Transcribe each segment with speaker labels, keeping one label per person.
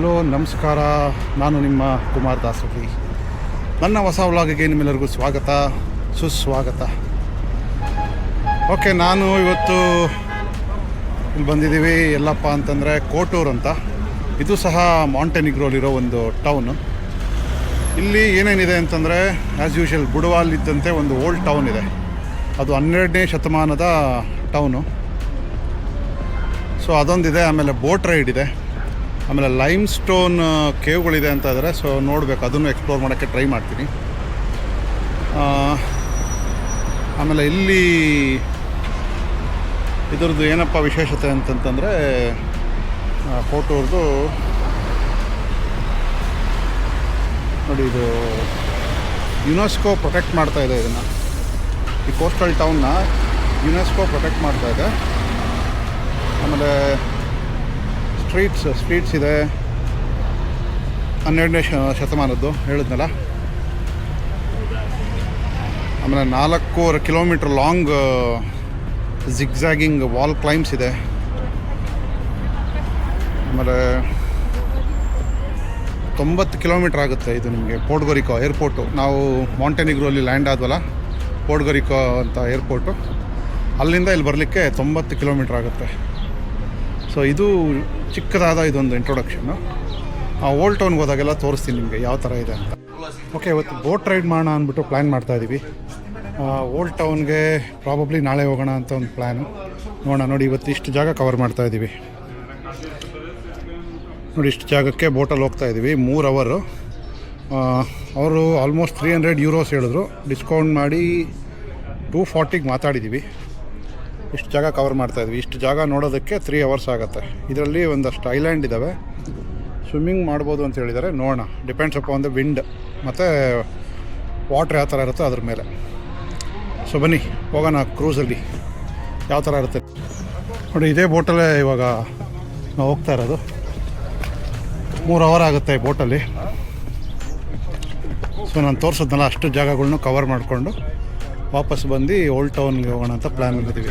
Speaker 1: Hello ನಮಸ್ಕಾರ, ನಾನು ನಿಮ್ಮ ಕುಮಾರ್ ದಾಸರಳ್ಳಿ. ನನ್ನ ಹೊಸ ವ್ಲಾಗಿಗೆ ನಿಮ್ಮೆಲ್ಲರಿಗೂ ಸ್ವಾಗತ ಸುಸ್ವಾಗತ. ಓಕೆ, ನಾನು ಇವತ್ತು ಇಲ್ಲಿ ಬಂದಿದ್ದೀವಿ ಎಲ್ಲಪ್ಪ ಅಂತಂದರೆ ಕೋಟೂರು ಅಂತ. ಇದು ಸಹ ಮಾಂಟೆನಿಗ್ರೋಲಿರೋ ಒಂದು ಟೌನು. ಇಲ್ಲಿ ಏನೇನಿದೆ ಅಂತಂದರೆ ಆ್ಯಸ್ ಯೂಶುವಲ್ ಬುಡವಾಲ್ ಇದ್ದಂತೆ ಒಂದು ಓಲ್ಡ್ ಟೌನ್ ಇದೆ. ಅದು 12ನೇ ಶತಮಾನದ ಟೌನು. ಸೊ ಅದೊಂದಿದೆ. ಆಮೇಲೆ ಬೋಟ್ ರೈಡ್ ಇದೆ. ಆಮೇಲೆ ಲೈಮ್ ಸ್ಟೋನ್ ಕೇವ್ಗಳಿದೆ ಅಂತ ಇದ್ದಾರೆ. ಸೊ ನೋಡಬೇಕು, ಅದನ್ನು ಎಕ್ಸ್ಪ್ಲೋರ್ ಮಾಡೋಕ್ಕೆ ಟ್ರೈ ಮಾಡ್ತೀನಿ. ಆಮೇಲೆ ಇಲ್ಲಿ ಇದರದ್ದು ಏನಪ್ಪ ವಿಶೇಷತೆ ಅಂತಂತಂದರೆ ಕೋಟೂರ್ದು ನೋಡಿ, ಇದು ಯುನೆಸ್ಕೋ ಪ್ರೊಟೆಕ್ಟ್ ಮಾಡ್ತಾಯಿದೆ ಇದನ್ನು. ಈ ಕೋಸ್ಟಲ್ ಟೌನ್ನ ಯುನೆಸ್ಕೋ ಪ್ರೊಟೆಕ್ಟ್ ಮಾಡ್ತಾಯಿದೆ. ಆಮೇಲೆ ಸ್ಟ್ರೀಟ್ಸ್ ಇದೆ 12ನೇ ಶತಮಾನದ್ದು ಹೇಳಿದ್ನಲ್ಲ. ಆಮೇಲೆ 4.25 ಕಿಲೋಮೀಟ್ರ್ ಲಾಂಗ್ ಜಿಗ್ಜಾಗಿಂಗ್ ವಾಲ್ ಕ್ಲೈಮ್ಸ್ ಇದೆ. ಆಮೇಲೆ 90 ಕಿಲೋಮೀಟ್ರ್ ಆಗುತ್ತೆ ಇದು ನಿಮಗೆ ಪೋರ್ಟೊರಿಕೋ ಏರ್ಪೋರ್ಟು. ನಾವು ಮಾಂಟೆನಿಗ್ರೋಲ್ಲಿ ಲ್ಯಾಂಡ್ ಆದ್ವಲ್ಲ, ಪೋರ್ಟೊರಿಕೋ ಅಂತ ಏರ್ಪೋರ್ಟು, ಅಲ್ಲಿಂದ ಇಲ್ಲಿ ಬರಲಿಕ್ಕೆ 90 ಕಿಲೋಮೀಟ್ರ್ ಆಗುತ್ತೆ. ಸೊ ಇದು ಚಿಕ್ಕದಾದ ಇದೊಂದು ಇಂಟ್ರೊಡಕ್ಷನ್ನು. ಓಲ್ಡ್ ಟೌನ್ಗೆ ಹೋದಾಗೆಲ್ಲ ತೋರಿಸ್ತೀನಿ ನಿಮಗೆ ಯಾವ ಥರ ಇದೆ ಅಂತ. ಓಕೆ, ಇವತ್ತು ಬೋಟ್ ರೈಡ್ ಮಾಡೋಣ ಅಂದ್ಬಿಟ್ಟು ಪ್ಲ್ಯಾನ್ ಮಾಡ್ತಾಯಿದ್ದೀವಿ. ಓಲ್ಡ್ ಟೌನ್ಗೆ ಪ್ರಾಬಬ್ಲಿ ನಾಳೆ ಹೋಗೋಣ ಅಂತ ಒಂದು ಪ್ಲ್ಯಾನು. ನೋಡೋಣ. ನೋಡಿ, ಇವತ್ತು ಇಷ್ಟು ಜಾಗ ಕವರ್ ಮಾಡ್ತಾಯಿದ್ದೀವಿ. ನೋಡಿ, ಇಷ್ಟು ಜಾಗಕ್ಕೆ ಬೋಟಲ್ಲಿ ಹೋಗ್ತಾಯಿದ್ದೀವಿ. 3 ಅವರು. ಅವರು ಆಲ್ಮೋಸ್ಟ್ 300 ಯೂರೋಸ್ ಹೇಳಿದ್ರು. ಡಿಸ್ಕೌಂಟ್ ಮಾಡಿ 240ಗೆ ಮಾತಾಡಿದ್ದೀವಿ. ಇಷ್ಟು ಜಾಗ ಕವರ್ ಮಾಡ್ತಾಯಿದ್ವಿ. ಇಷ್ಟು ಜಾಗ ನೋಡೋದಕ್ಕೆ 3 ಅವರ್ಸ್ ಆಗುತ್ತೆ. ಇದರಲ್ಲಿ ಒಂದಷ್ಟು ಐಲ್ಯಾಂಡ್ ಇದ್ದಾವೆ, ಸ್ವಿಮ್ಮಿಂಗ್ ಮಾಡ್ಬೋದು ಅಂತ ಹೇಳಿದ್ದಾರೆ. ನೋಡೋಣ, depends up on the wind ಮತ್ತು ವಾಟ್ರ್ ಯಾವ ಥರ ಇರುತ್ತೋ ಅದ್ರ ಮೇಲೆ. ಸೊ ಬನ್ನಿ ಹೋಗೋಣ ಕ್ರೂಸಲ್ಲಿ ಯಾವ ಥರ ಇರುತ್ತೆ. ನೋಡಿ, ಇದೇ ಬೋಟಲ್ಲೇ ಇವಾಗ ನಾವು ಹೋಗ್ತಾ ಇರೋದು. 3 ಅವರ್ ಆಗುತ್ತೆ ಬೋಟಲ್ಲಿ. ಸೊ ನಾನು ತೋರಿಸೋದ್ನಲ್ಲ ಅಷ್ಟು ಜಾಗಗಳ್ನು ಕವರ್ ಮಾಡಿಕೊಂಡು ವಾಪಸ್ ಬಂದು ಓಲ್ಡ್ ಟೌನ್ಗೆ ಹೋಗೋಣ ಅಂತ ಪ್ಲ್ಯಾನ್ ಮಾಡಿದ್ದೀವಿ.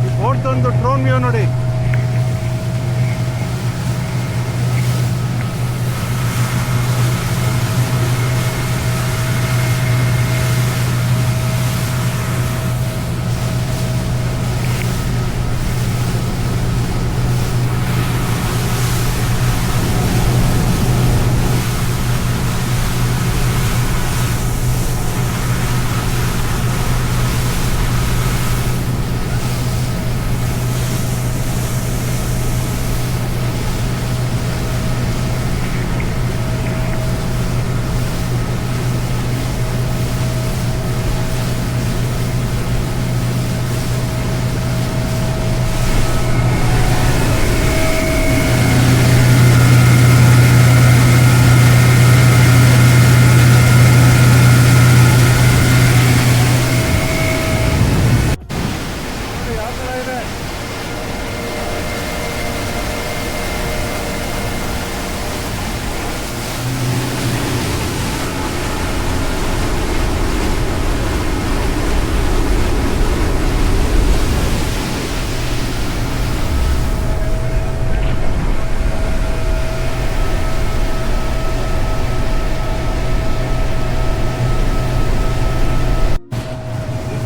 Speaker 1: ಈ ಬೋಟ್ದೊಂದು ಡ್ರೋನ್ ವ್ಯೂ ನೋಡಿ.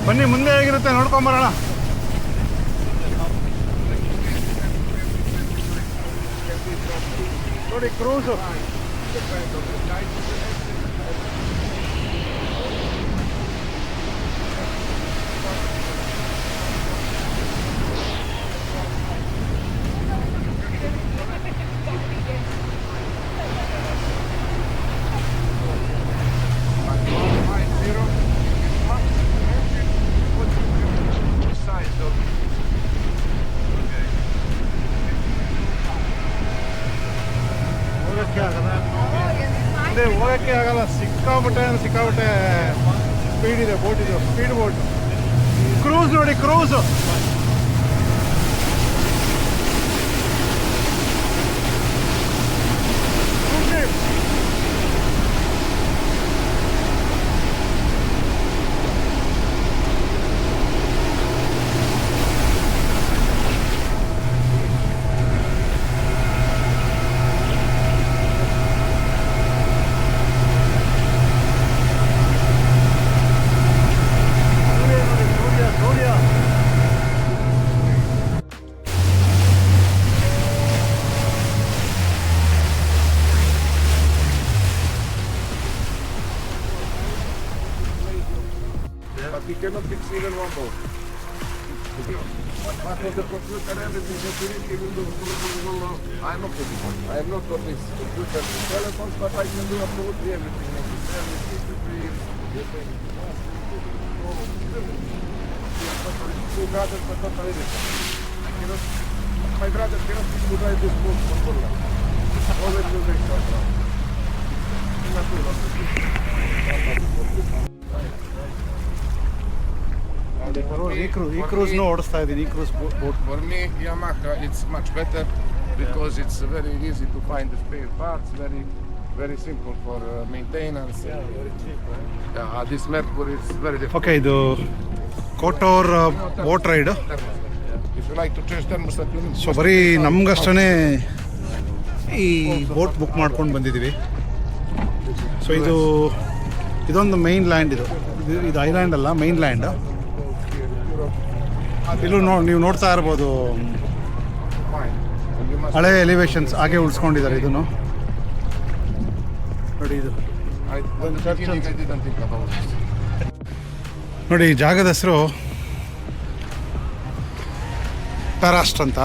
Speaker 1: ಬನ್ನಿ, ಮುಂದೆ ಹೇಗಿರುತ್ತೆ ನೋಡ್ಕೊಂಬರೋಣ. ನೋಡಿ ಕ್ರೂಸು. ಹೋಗೋಕ್ಕೆ ಆಗಲ್ಲ, ಸಿಕ್ಕಾಬಿಟ್ಟೆ ಸ್ಪೀಡ್ ಇದೆ ಬೋಟ್. ಇದು ಸ್ಪೀಡ್ ಬೋಟ್. ಕ್ರೂಸ್ ನೋಡಿ, cruise.
Speaker 2: but we cannot fix even one boat. But for the computer, everything security will do. I am not computer. I am not on this computer telephones, but I can do absolutely everything. Two brothers, but not everything. I cannot. My brother cannot to drive this boat for Poland. Always do this.
Speaker 1: ಈ ಕ್ರೂಸ್ನು ಓಡಿಸ್ತಾ ಇದ್ದೀನಿ, ಈ cruise boat.
Speaker 2: For me, Yamaha, it's much better because it's very easy to find the spare parts, very simple for maintenance. Very cheap, right? This Mercury is very different.
Speaker 1: Okay, ಇದು Kotor boat ride.
Speaker 2: If you like to change thermostat, you need.
Speaker 1: So ಬರೀ ನಮಗಷ್ಟೇ ಈ boat book ಮಾಡ್ಕೊಂಡು ಬಂದಿದ್ದೀವಿ. So ಇದೊಂದು mainland, ಇದು island ಅಲ್ಲ, mainland. ಇಲ್ಲೂ ನೀವು ನೋಡ್ತಾ ಇರ್ಬೋದು, ಹಳೆ ಎಲಿವೇಶನ್ಸ್ ಹಾಗೆ ಉಳಿಸ್ಕೊಂಡಿದ್ದಾರೆ. ಇದನ್ನು ನೋಡಿ, ಇದು ನೋಡಿ, ಈ ಜಾಗದ ಹೆಸರು ಪ್ಯಾರಾಸ್ಟ್ ಅಂತ.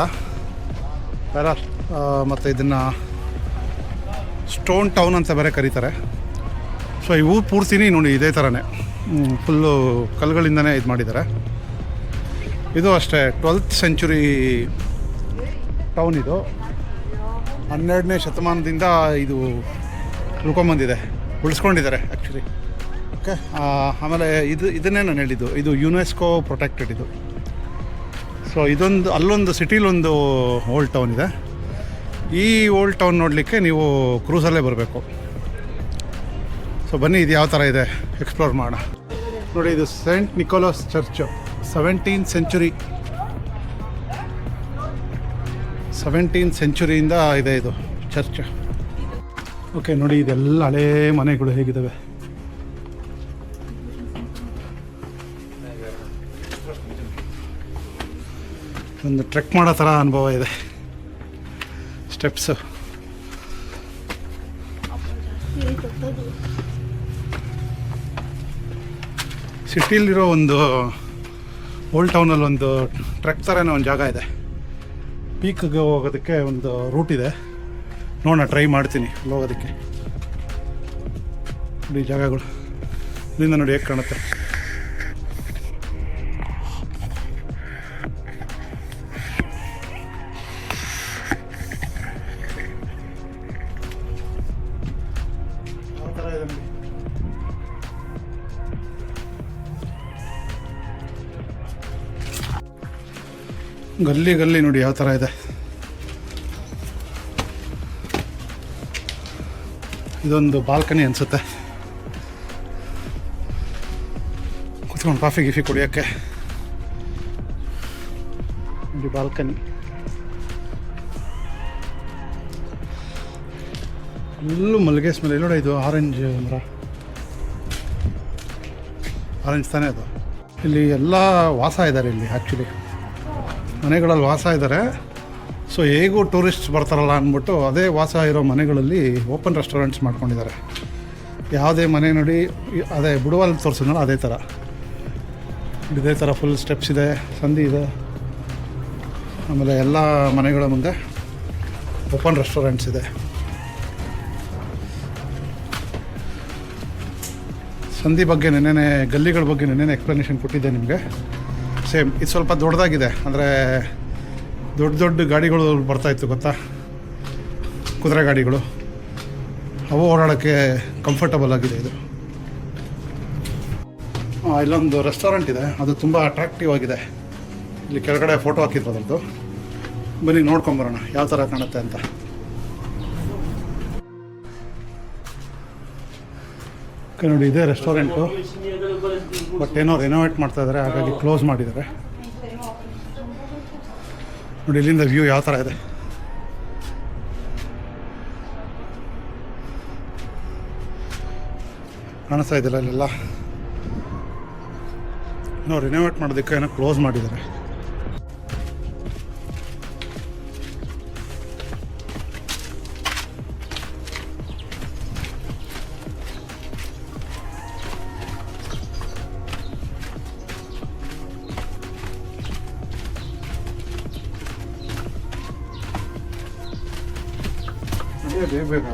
Speaker 1: ಮತ್ತು ಇದನ್ನು ಸ್ಟೋನ್ ಟೌನ್ ಅಂತ ಬೇರೆ ಕರೀತಾರೆ. ಸೊ ಈ ಊರು ಪೂರ್ತಿನಿ ನೋಡಿ ಇದೇ ಥರನೇ ಫುಲ್ಲು ಕಲ್ಲುಗಳಿಂದನೇ ಇದು ಮಾಡಿದ್ದಾರೆ. ಇದು ಅಷ್ಟೇ 12th ಸೆಂಚುರಿ ಟೌನ್. ಇದು 12ನೇ ಶತಮಾನದಿಂದ ಇದು ಉಳ್ಕೊಂಬಂದಿದೆ, ಉಳಿಸ್ಕೊಂಡಿದ್ದಾರೆ ಆ್ಯಕ್ಚುಲಿ. ಓಕೆ, ಆಮೇಲೆ ಇದನ್ನೇ ನಾನು ಹೇಳಿದ್ದು, ಇದು ಯುನೆಸ್ಕೋ ಪ್ರೊಟೆಕ್ಟೆಡ್ ಇದು. ಸೊ ಅಲ್ಲೊಂದು ಸಿಟಿಲೊಂದು ಓಲ್ಡ್ ಟೌನ್ ಇದೆ. ಈ ಓಲ್ಡ್ ಟೌನ್ ನೋಡಲಿಕ್ಕೆ ನೀವು ಕ್ರೂಸಲ್ಲೇ ಬರಬೇಕು. ಸೊ ಬನ್ನಿ, ಇದು ಯಾವ ಥರ ಇದೆ ಎಕ್ಸ್ಪ್ಲೋರ್ ಮಾಡೋಣ. ನೋಡಿ, ಇದು ಸೇಂಟ್ ನಿಕೋಲಸ್ ಚರ್ಚು, 17th ಸೆಂಚುರಿಯಿಂದ ಇದೆ ಇದು ಚರ್ಚ್. ಓಕೆ, ನೋಡಿ, ಇದೆಲ್ಲ ಹಳೇ ಮನೆಗಳು ಹೇಗಿದ್ದಾವೆ. ಒಂದು ಟ್ರೆಕ್ ಮಾಡೋ ಥರ ಅನುಭವ ಇದೆ. ಸ್ಟೆಪ್ಸು ಸಿಟಿಲಿರೋ ಒಂದು ಓಲ್ಡ್ ಟೌನಲ್ಲಿ ಒಂದು ಟ್ರೆಕ್ ಥರನೇ ಒಂದು ಜಾಗ ಇದೆ. ಪೀಕ್ಗೆ ಹೋಗೋದಕ್ಕೆ ಒಂದು ರೂಟ್ ಇದೆ, ನೋಡೋಣ, ಟ್ರೈ ಮಾಡ್ತೀನಿ ಹೋಗೋದಕ್ಕೆ. ನೋಡಿ ಜಾಗಗಳು ಇಲ್ಲಿಂದ ನೋಡಿ ಹೇಗೆ ಕಾಣುತ್ತೆ. ಗಲ್ಲಿ ನೋಡಿ ಯಾವ ಥರ ಇದೆ. ಇದೊಂದು ಬಾಲ್ಕನಿ ಅನಿಸುತ್ತೆ, ಕುತ್ಕೊಂಡು ಕಾಫಿ ಗಿಫಿ ಕುಡಿಯೋಕ್ಕೆ. ನೋಡಿ ಬಾಲ್ಕನಿ, ಫುಲ್ಲು ಮಲ್ಲಿಗೆ ಸ್ಮೆಲ್. ನೋಡಿ, ಇದು ಆರೆಂಜ್ ಮರ, ಆರೆಂಜ್ ತಾನೇ ಅದು. ಇಲ್ಲಿ ಎಲ್ಲ ವಾಸ ಇದ್ದಾರೆ ಇಲ್ಲಿ, ಆ್ಯಕ್ಚುಲಿ ಮನೆಗಳಲ್ಲಿ ವಾಸ ಇದ್ದಾರೆ. ಸೊ ಹೇಗೂ ಟೂರಿಸ್ಟ್ಸ್ ಬರ್ತಾರಲ್ಲ ಅಂದ್ಬಿಟ್ಟು ಅದೇ ವಾಸ ಇರೋ ಮನೆಗಳಲ್ಲಿ ಓಪನ್ ರೆಸ್ಟೋರೆಂಟ್ಸ್ ಮಾಡ್ಕೊಂಡಿದ್ದಾರೆ. ಯಾವುದೇ ಮನೆ ನೋಡಿ, ಅದೇ ಬುಡವಲ್ಲಿ ತೋರಿಸಿದ್ನಲ್ಲ ಅದೇ ಥರ, ಇದೇ ಥರ ಫುಲ್ ಸ್ಟೆಪ್ಸ್ ಇದೆ, ಸಂದಿ ಇದೆ. ಆಮೇಲೆ ಎಲ್ಲ ಮನೆಗಳ ಮುಂದೆ ಓಪನ್ ರೆಸ್ಟೋರೆಂಟ್ಸ್ ಇದೆ. ಸಂದಿ ಬಗ್ಗೆ ನೆನ್ನೆ, ಗಲ್ಲಿಗಳ ಬಗ್ಗೆ ನೆನ್ನೆ ಎಕ್ಸ್ಪ್ಲನೇಷನ್ ಕೊಟ್ಟಿದ್ದೆ ನಿಮಗೆ. ಸೇಮ್ ಇದು ಸ್ವಲ್ಪ ದೊಡ್ಡದಾಗಿದೆ, ಅಂದರೆ ದೊಡ್ಡ ಗಾಡಿಗಳು ಬರ್ತಾಯಿತ್ತು ಗೊತ್ತಾ, ಕುದುರೆ ಗಾಡಿಗಳು, ಅವು ಓಡಾಡೋಕ್ಕೆ ಕಂಫರ್ಟಬಲ್ ಆಗಿದೆ ಇದು. ಇಲ್ಲೊಂದು ರೆಸ್ಟೋರೆಂಟ್ ಇದೆ, ಅದು ತುಂಬ ಅಟ್ರಾಕ್ಟಿವ್ ಆಗಿದೆ. ಇಲ್ಲಿ ಕೆಳಗಡೆ ಫೋಟೋ ಹಾಕಿದ್ರು ಅದರದ್ದು. ಬನ್ನಿ ನೋಡ್ಕೊಂಬರೋಣ ಯಾವ ಥರ ಕಾಣುತ್ತೆ ಅಂತ. ನೋಡಿ, ಇದೇ ರೆಸ್ಟೋರೆಂಟು, ಬಟ್ ಏನೋ ರೆನೋವೇಟ್ ಮಾಡ್ತಾ ಇದ್ದಾರೆ, ಹಾಗಾಗಿ ಕ್ಲೋಸ್ ಮಾಡಿದ್ದಾರೆ. ನೋಡಿ ಇಲ್ಲಿಂದ ವ್ಯೂ ಯಾವ ಥರ ಇದೆ. ಕಾಣಿಸ್ತಾ ಇದ್ದಿಲ್ಲ ಇಲ್ಲೆಲ್ಲ. ಏನೋ ರಿನೋವೇಟ್ ಮಾಡೋದಕ್ಕೆ ಏನೋ ಕ್ಲೋಸ್ ಮಾಡಿದ್ದಾರೆ. ಬೇಗ ಬೇಗ.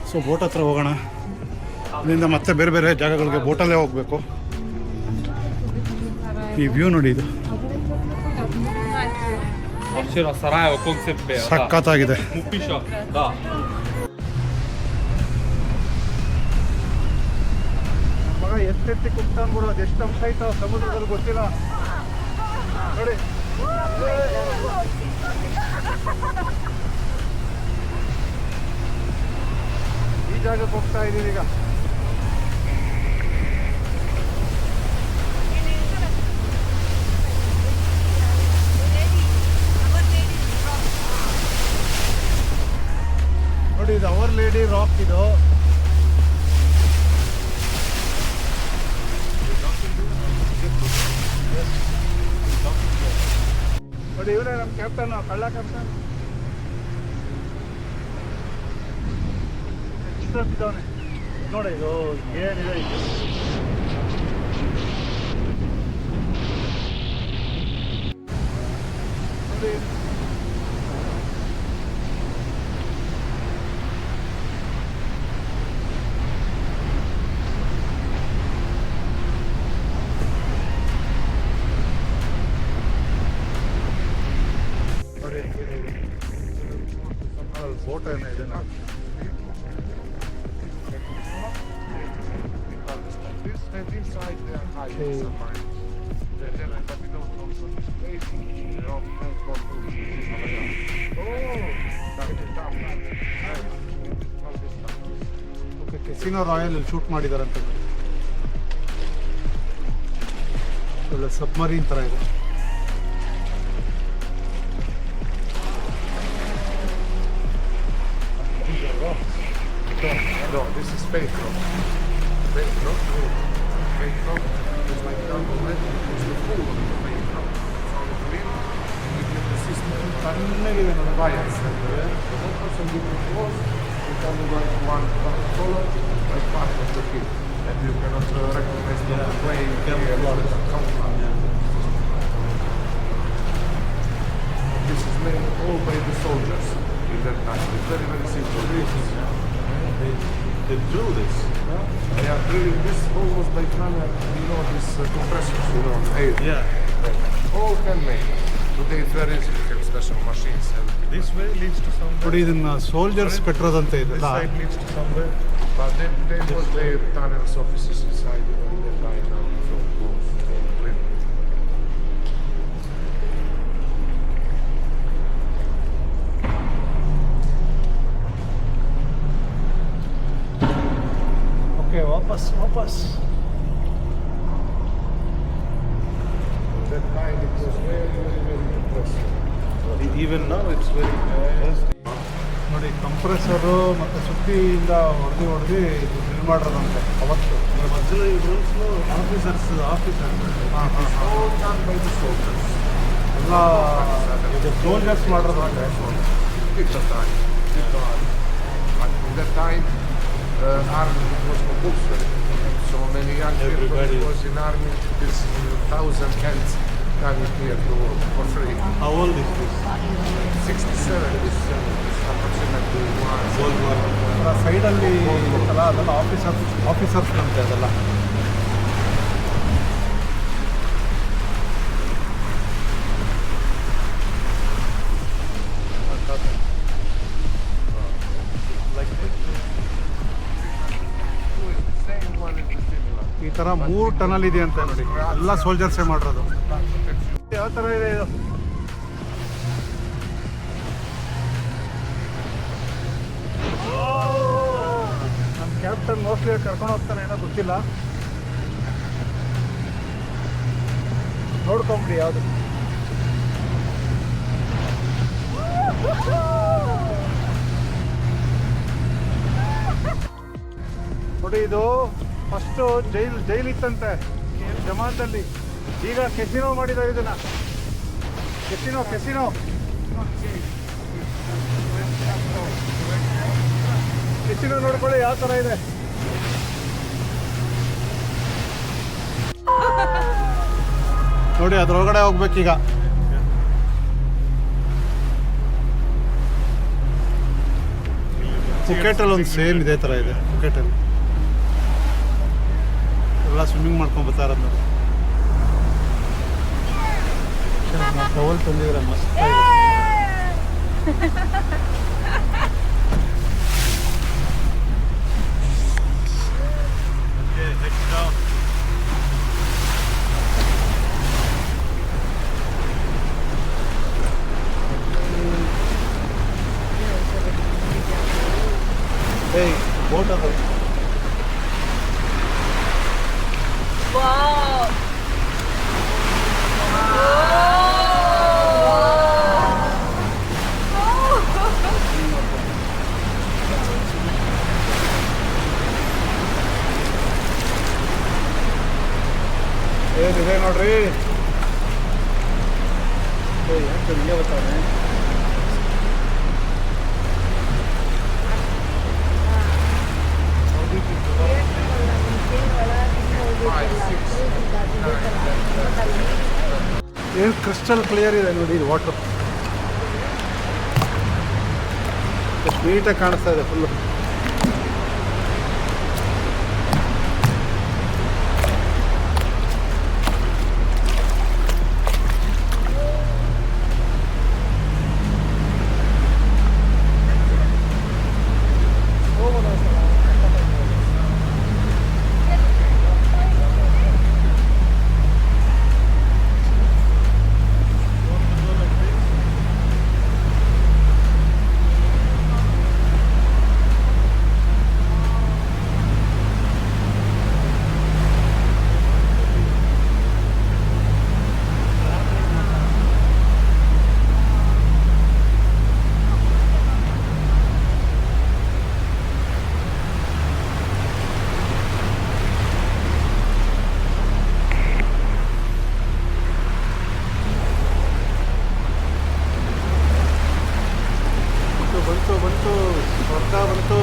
Speaker 1: ಸೊ ಬೋಟ್ ಹತ್ರ ಹೋಗೋಣ. ಇಲ್ಲಿಂದ ಮತ್ತೆ ಬೇರೆ ಬೇರೆ ಜಾಗಗಳಿಗೆ ಬೋಟಲ್ಲೇ ಹೋಗಬೇಕು. ಈ ವ್ಯೂ ನೋಡಿ, ಇದು ಸಖತ್ತಾಗಿದೆ. ಮಗ ಎತ್ತೆತ್ತಿ ಕುಗ್ತಾನ್ ಬಿಡು, ಅದು ಎಷ್ಟು ಅಂಶ ಆಯ್ತು ಸಮುದ್ರದಲ್ಲಿ ಗೊತ್ತಿಲ್ಲ ನೋಡಿ. ಈ ಜಾಗಕ್ಕೆ ಹೋಗ್ತಾ ಇದ್ದೀವಿ ಈಗ. ನೋಡಿ, ಇದು ಅವರ್ ಲೇಡಿ ರಾಕ್. ಇದು ನೋಡಿ, ಇವರೇ ನಮ್ಮ ಕ್ಯಾಪ್ಟನ್, ಕಳ್ಳ ಕ್ಯಾಪ್ಟನ್. ಇದ್ದಾನೆ ನೋಡಿ. ಇದು ಏನಿದೆ ಇದು? ನೋಡಿ, ಬೋಟ್ ಏನೋ ಇದೆ.
Speaker 2: Inside the high submarine. Then but we don't know so space. You know, transport to
Speaker 1: okay, casino royale shoot ಮಾಡಿದಾರಂತ. ಒಳ್ಳೆ ಸಬ್ಮರೀನ್ ಥರ ಇದೆ.
Speaker 2: No, this is fake rock. Fake rock. Fake rock is like double red. It's the full of the fake rock. From the green, we give the system.
Speaker 1: ಸಣ್ಣಗಿದೆ ನೋಡಿ.
Speaker 2: Bias. Some different walls. You can do like one color, like part of the kit. And you cannot recognize the play. This is made all by the soldiers in that time. It's very, very simple.
Speaker 3: They do this.
Speaker 2: Yeah, drilling this almost by camera, you know, this compressors, you know, air.
Speaker 3: Yeah.
Speaker 2: All handmade. Today it's very easy to have special machines.
Speaker 3: This way leads to somewhere.
Speaker 1: ನೋಡಿ, ಇದನ್ನ soldiers ಕಟ್ಟಿರೋದಂತ
Speaker 3: This
Speaker 1: ಇದೆಲ್ಲ.
Speaker 3: side leads to somewhere.
Speaker 2: But then was their tunnels offices inside the line now, so close, so clean.
Speaker 1: Okay, ವಾಪಸ್.
Speaker 2: That time it was very, very, very impressive.
Speaker 3: Even now it's very.
Speaker 1: ನೋಡಿ, compressor ಮತ್ತು ಸುತ್ತಿಯಿಂದ ಹೊಡೆದು ಇದು ಮಾಡಿರೋದಂತೆ ಅವತ್ತು.
Speaker 3: ಮಧ್ಯದಲ್ಲಿ ಈ ರೂಲ್ಸ್ನು officers.
Speaker 2: All done by the soldiers.
Speaker 1: ಎಲ್ಲ ಇದು ಸೋಲ್ಜರ್ಸ್ ಮಾಡಿರೋದಂತೆ.
Speaker 2: It's a time. But in that time, army was compulsory. So many young people
Speaker 3: Everybody.
Speaker 2: was in army. This 1,000 hands coming here to work for free.
Speaker 3: How old is this?
Speaker 2: 67 is approximately one.
Speaker 3: World War.
Speaker 1: ಸೈಡಲ್ಲಿ ಇರುತ್ತಲ್ಲ, ಅದೆಲ್ಲ officers ಅಂತೆ ಅದೆಲ್ಲ.
Speaker 2: Like this. Same one is similar.
Speaker 1: ಈ ಥರ 3 tunnel ಇದೆ ಅಂತ ನೋಡಿ. ಎಲ್ಲ ಸೋಲ್ಜರ್ಸೇ ಮಾಡಿರೋದು. ಯಾವ ಥರ ಇದೆ ಇದು? ನಮ್ಮ ಕ್ಯಾಪ್ಟನ್ ಮೋಸ್ಟ್ಲಿ ಕರ್ಕೊಂಡು ಹೋಗ್ತಾನೆ ಏನೋ ಗೊತ್ತಿಲ್ಲ. ನೋಡ್ಕೊಂಬಿಡಿ ಯಾವುದು. ನೋಡಿ, ಇದು ಫಸ್ಟು ಜೈಲ್ ಇತ್ತಂತೆ ಜಮಾದಲ್ಲಿ. ಈಗ ಕೆಸಿನೋ ಮಾಡಿದ್ದಾರೆ ಇದನ್ನ. ಕೆಸಿನೋ ನೋಡ್ಕೊಳ್ಳಿ ಯಾವ ಥರ ಇದೆ. ನೋಡಿ ಅದ್ರೊಳಗಡೆ ಹೋಗ್ಬೇಕೀಗ. ಪುಕೆಟಲ್ಲಿ ಒಂದು ಸೇಮ್ ಇದೇ ಥರ ಇದೆ. ಪುಕೆಟಲ್ಲಿ ಎಲ್ಲ ಸ್ವಿಮ್ಮಿಂಗ್ ಮಾಡ್ಕೊಂಡು ಬರ್ತಾರದು ನೋಡಿ. ಟವಲ್ ತಂದಿದ್ರೆ ಮಸ್ತ್ ಬೋಟ್ ಅದು. ಏನಿದೆ ನೋಡ್ರಿ. ಯಾಕೆ ಇಲ್ಲೇ ಬರ್ತಾನೆ? ಏನು ಕ್ರಿಸ್ಟಲ್ ಕ್ಲಿಯರ್ ಇದೆ ನೋಡಿ ಇದು ವಾಟರ್. ಎಷ್ಟು ನೀಟಾಗಿ ಕಾಣಿಸ್ತಾ ಇದೆ ಫುಲ್ಲು. ಬಂತು ಸ್ವರ್ಗ ಬಂತು.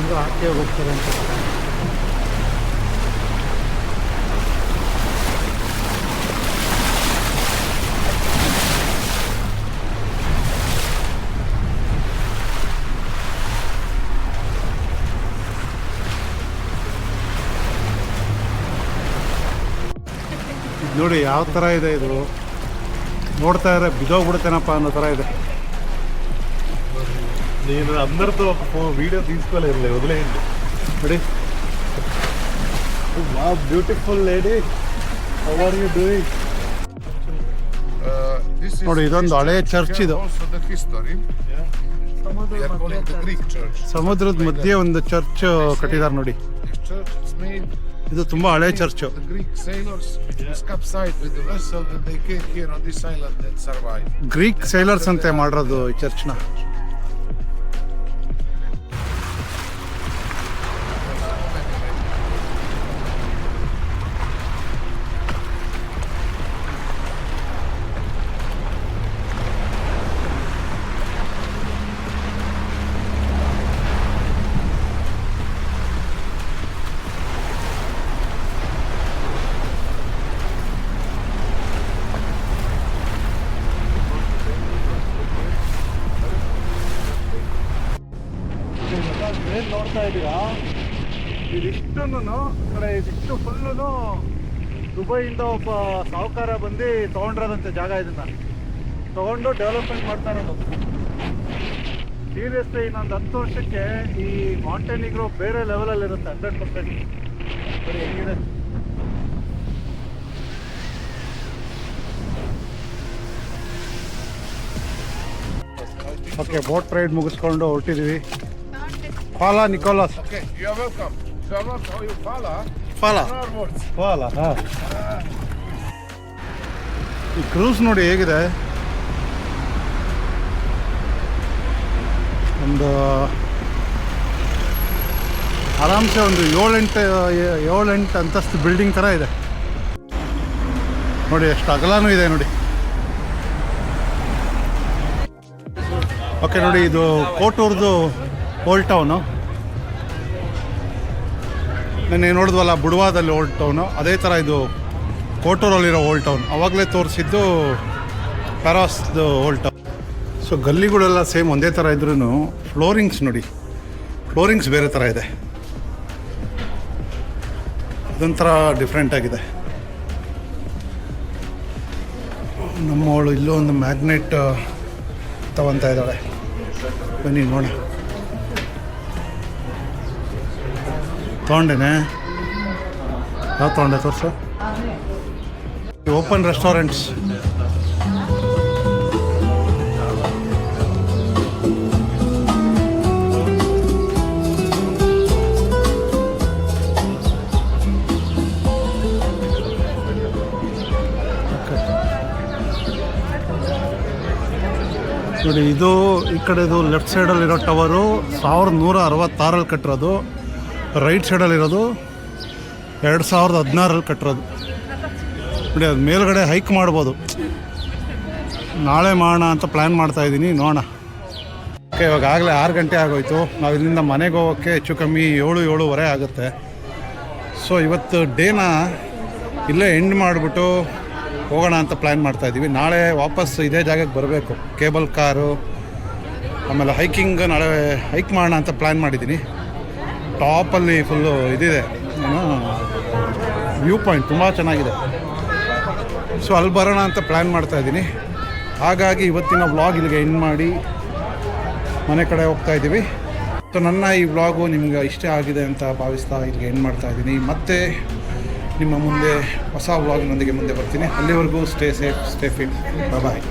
Speaker 1: ಈಗ ಆಚೆ ಹೋಗ್ತಾರೆ ಅಂತ. ನೋಡಿ ಯಾವ ಥರ ಇದೆ ಇದು. ನೋಡ್ತಾ ಇದ್ರೆ బిదోగ్ಬಿಡುತ್ತೇನಪ್ಪ ಅನ್ನೋ ಥರ ಇದೆ.
Speaker 3: నేను అందరితో వీడియో తీసుకోలేదు వదిలేయండి.
Speaker 1: ನೋಡಿ wow beautiful lady, how are you doing?
Speaker 2: This is
Speaker 1: ನೋಡಿ ಇದೊಂದು ಹಳೆ ಚರ್ಚ್ ಇದು.
Speaker 2: also the history. We are calling the Greek church.
Speaker 1: ಸಮುದ್ರದ ಮಧ್ಯೆ ಒಂದು ಚರ್ಚ್ ಕಟ್ಟಿದ್ದಾರೆ ನೋಡಿ.
Speaker 2: This church is made.
Speaker 1: ಇದು ತುಂಬಾ ಹಳೆ church.
Speaker 2: The Greek sailors was capsized with the vessel and they came here on this island and survived.
Speaker 1: Greek ಸೈಲರ್ಸ್ ಅಂತೆ ಮಾಡಿರೋದು ಈ ಚರ್ಚ್ನ. ಏನು ನೋಡ್ತಾ ಇದ್ದೀರಾ? ಇದಿಷ್ಟನ್ನು ಕಡೆ ಇದಿಷ್ಟು ಫುಲ್ಲು ದುಬೈಯಿಂದ ಒಬ್ಬ ಸಾಹುಕಾರ ಬಂದು ತೊಗೊಂಡಿರೋದಂತೆ ಜಾಗ. ಇದನ್ನ ತೊಗೊಂಡು ಡೆವಲಪ್ಮೆಂಟ್ ಮಾಡ್ತಾ ಇರೋದು. ಸೀರಿಯಸ್ಲಿ ಇನ್ನೊಂದು 10 ವರ್ಷಕ್ಕೆ ಈ ಮಾಂಟೆನಿಗ್ರೋ ಬೇರೆ ಲೆವೆಲಲ್ಲಿ ಇರುತ್ತೆ 100%. ಬರೀ ಹೆಂಗಿದೆ. ಓಕೆ, ಬೋಟ್ ರೈಡ್ ಮುಗಿಸ್ಕೊಂಡು ಹೊರಟಿದ್ವಿ. ಫಾಲಾ Nicholas.
Speaker 2: Okay, you are welcome. You are welcome. You Fala.
Speaker 1: ಫಾಲಾ
Speaker 2: Onwards.
Speaker 1: ಫಾಲಾ. ಹಾಂ, ಈ ಕ್ರೂಸ್ ನೋಡಿ ಹೇಗಿದೆ. ಒಂದು ಆರಾಮ್ಸೆ ಒಂದು 7-8 ಅಂತಸ್ತು ಬಿಲ್ಡಿಂಗ್ ಥರ ಇದೆ ನೋಡಿ. ಎಷ್ಟು ಅಗಲನೂ ಇದೆ ನೋಡಿ. ಓಕೆ ನೋಡಿ, ಇದು ಕೋಟೂರ್ದು ಓಲ್ಡ್ ಟೌನು. ನೆನ್ನೆ ನೋಡಿದ್ವಲ್ಲ ಬುಡವಾದಲ್ಲಿ ಓಲ್ಡ್ ಟೌನು, ಅದೇ ಥರ ಇದು ಕೋಟೂರಲ್ಲಿರೋ ಓಲ್ಡ್ ಟೌನ್. ಆವಾಗಲೇ ತೋರಿಸಿದ್ದು ಪ್ಯಾರಾಸ್ದು ಓಲ್ಡ್ ಟೌನ್. ಸೊ ಗಲ್ಲಿಗಳೆಲ್ಲ ಸೇಮ್ ಒಂದೇ ಥರ ಇದ್ರೂ ಫ್ಲೋರಿಂಗ್ಸ್ ನೋಡಿ, ಫ್ಲೋರಿಂಗ್ಸ್ ಬೇರೆ ಥರ ಇದೆ, ಅದೊಂಥರ ಡಿಫ್ರೆಂಟ್ ಆಗಿದೆ. ನಮ್ಮವಳು ಇಲ್ಲೂ ಒಂದು ಮ್ಯಾಗ್ನೆಟ್ ತಗೊತಾ ಇದ್ದಾಳೆ, ಬನ್ನಿ ನೋಡ. ತೊಗೊಂಡೇನೆ, ಯಾವ್ದು ತೊಗೊಂಡೆ ತೋರಿಸು. Open restaurants. ನೋಡಿ, ಇದು ಈ ಕಡೆದು ಲೆಫ್ಟ್ ಸೈಡಲ್ಲಿರೋ ಟವರು 1166 ಕಟ್ಟಿರೋದು. ರೈಟ್ ಸೈಡಲ್ಲಿರೋದು 2016 ಕಟ್ಟಿರೋದು. ನೋಡಿ, ಅದು ಮೇಲ್ಗಡೆ ಹೈಕ್ ಮಾಡ್ಬೋದು. ನಾಳೆ ಮಾಡೋಣ ಅಂತ ಪ್ಲ್ಯಾನ್ ಮಾಡ್ತಾಯಿದ್ದೀನಿ, ನೋಡೋಣ. ಓಕೆ, ಇವಾಗ ಆಗಲೇ 6 ಗಂಟೆ ಆಗೋಯ್ತು. ನಾವು ಇಲ್ಲಿಂದ ಮನೆಗೆ ಹೋಗೋಕ್ಕೆ ಹೆಚ್ಚು ಕಮ್ಮಿ 7-7:30 ಆಗುತ್ತೆ. ಸೊ ಇವತ್ತು ಡೇನ ಇಲ್ಲೇ ಎಂಡ್ ಮಾಡಿಬಿಟ್ಟು ಹೋಗೋಣ ಅಂತ ಪ್ಲ್ಯಾನ್ ಮಾಡ್ತಾಯಿದ್ದೀವಿ. ನಾಳೆ ವಾಪಸ್ ಇದೇ ಜಾಗಕ್ಕೆ ಬರಬೇಕು. ಕೇಬಲ್ ಕಾರು, ಆಮೇಲೆ ಹೈಕಿಂಗ್ ನಾಳೆ ಹೈಕ್ ಮಾಡೋಣ ಅಂತ ಪ್ಲ್ಯಾನ್ ಮಾಡಿದ್ದೀನಿ. ಟಾಪಲ್ಲಿ ಫುಲ್ಲು ಇದಿದೆ, ಏನು ವ್ಯೂ ಪಾಯಿಂಟ್ ತುಂಬ ಚೆನ್ನಾಗಿದೆ. ಸೊ ಅಲ್ಲಿ ಬರೋಣ ಅಂತ ಪ್ಲ್ಯಾನ್ ಮಾಡ್ತಾಯಿದ್ದೀನಿ. ಹಾಗಾಗಿ ಇವತ್ತಿನ ವ್ಲಾಗ್ ಇಲ್ಲಿಗೆ ಎಂಡ್ ಮಾಡಿ ಮನೆ ಕಡೆ ಹೋಗ್ತಾಯಿದ್ದೀವಿ. ಸೊ ನನ್ನ ಈ ವ್ಲಾಗು ನಿಮ್ಗೆ ಇಷ್ಟ ಆಗಿದೆ ಅಂತ ಭಾವಿಸ್ತಾ ಇಲ್ಲಿಗೆ ಎಂಡ್ ಮಾಡ್ತಾಯಿದ್ದೀನಿ. ಮತ್ತೆ ನಿಮ್ಮ ಮುಂದೆ ಹೊಸ ವ್ಲಾಗ್ನೊಂದಿಗೆ ಮುಂದೆ ಬರ್ತೀನಿ. ಅಲ್ಲಿವರೆಗೂ ಸ್ಟೇ ಸೇಫ್, ಸ್ಟೇ ಫಿಟ್. ಬಾಯ್.